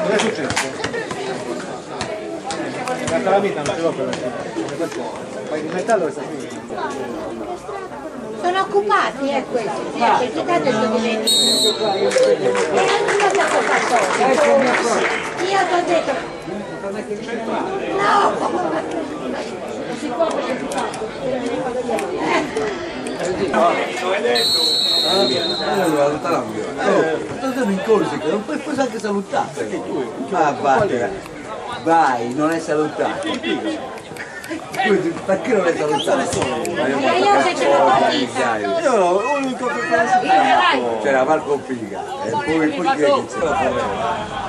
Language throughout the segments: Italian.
Cosa è successo? La calamita non ce l'ho per ma il metallo è stato sono occupati, questi, perché tanto sono diventi. Io ti ho detto. No! Non si può perché si fa. in corso che non puoi anche salutare. Ma vai, non è salutato. Perché non è salutato? Io se ce l'ho partita. Io l'unico che c'era Marco Piga e poi chi è che c'era?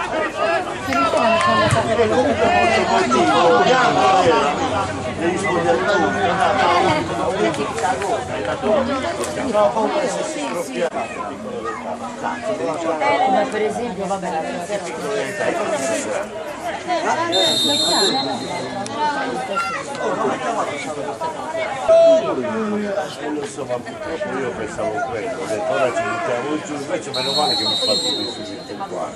Ma per esempio, vabbè, la insomma purtroppo io pensavo quello, ho detto ora ci buttiamo giù, invece meno male che mi fa tutto il subito qua.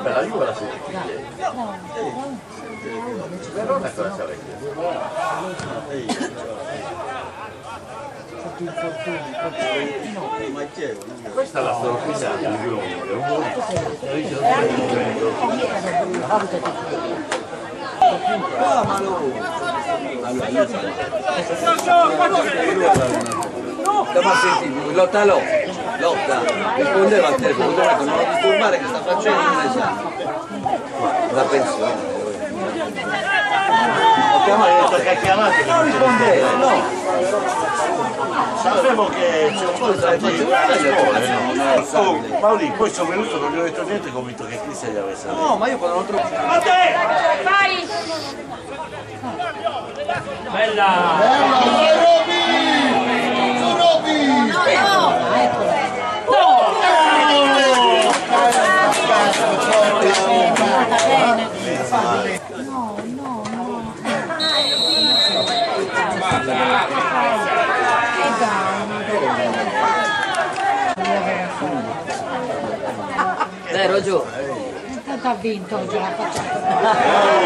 Beh, la Juve la senti? Non è quella sarebbe. Questa è la sorpresa di Ma senti, lotta, rispondeva al telefono, non lo disturbare che sta facendo, non ne sa. La pensione. Ho chiamato che ha chiamato. Non rispondeva, no. Sapevo che c'è un po' di Mauri, poi sono venuto, non gli ho detto niente, convinto che Cristian gli avesse detto. No, ma io quando non trovo. Vai! Bella! Ero giù. Tanto ha vinto oggi la facciata.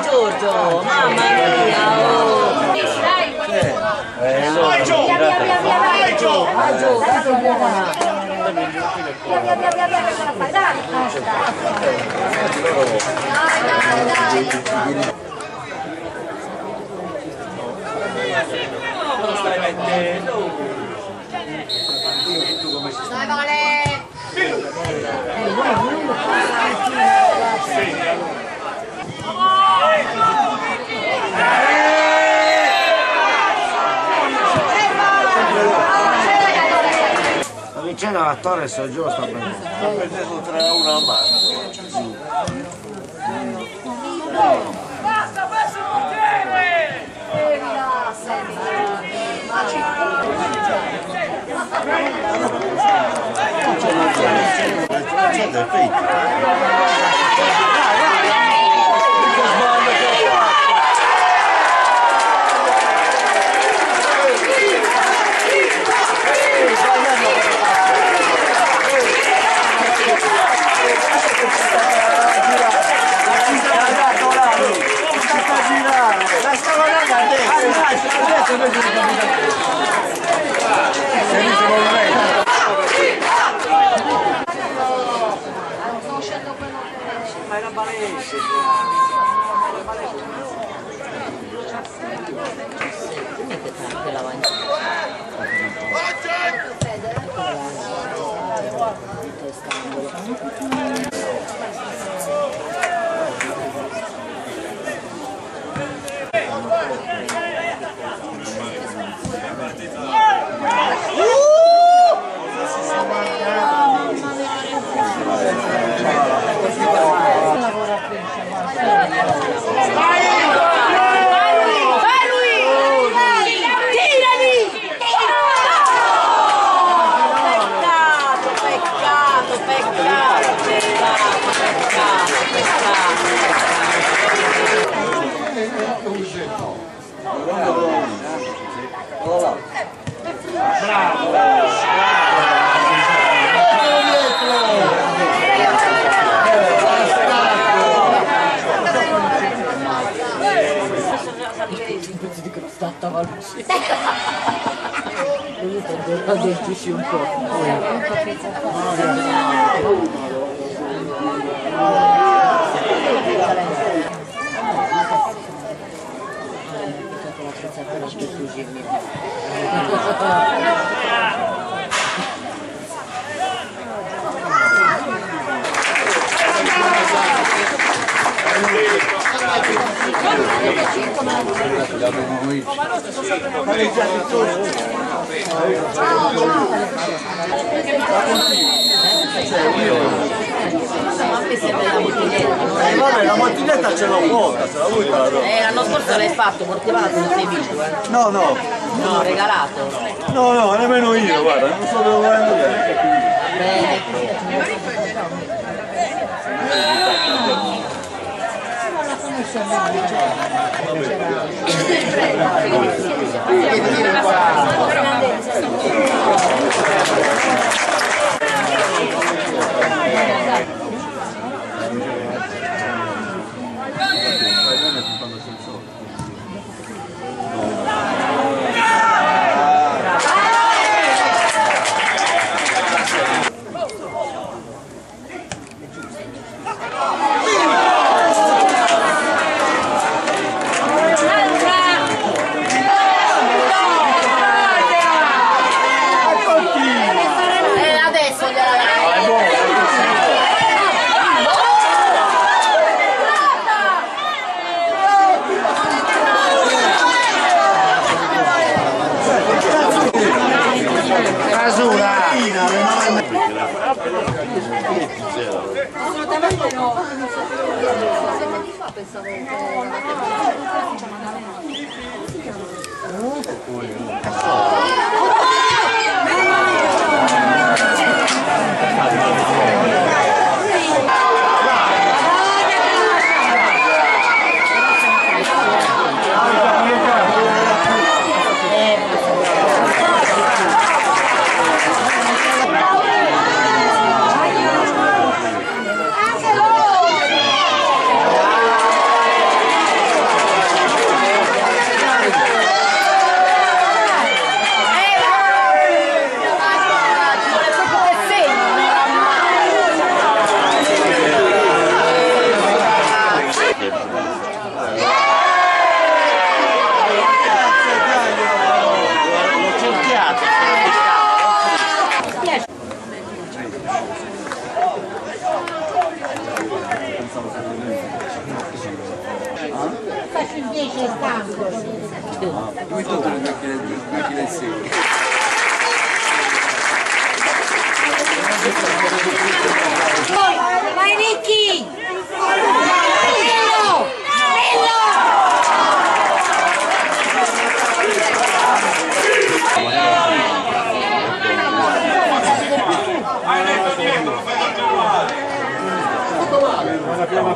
Giorgio, mamma mia, Vai giù! Vai giù! Lo stai mettendo? Dai, Vale! La vicenda la Torres il gioco sta prendendo. Sta prendendo 3-1 a Marco. Basta, basta il portiere! C'è del fake. stava l'uscita. Lo gestisci un po'. Vabbè, la mattinetta ce l'ho vuota, se la vuoi te la do. L'anno scorso l'hai fatto, mortivata con sei video, No, no. No, regalato. No, no, nemmeno io, guarda, non so dove vai andare. Assolutamente no. 6 mesi fa pensavo che vai Nicky! La prima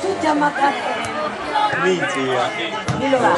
Tutti ammazzati. Mizia. Dillo là.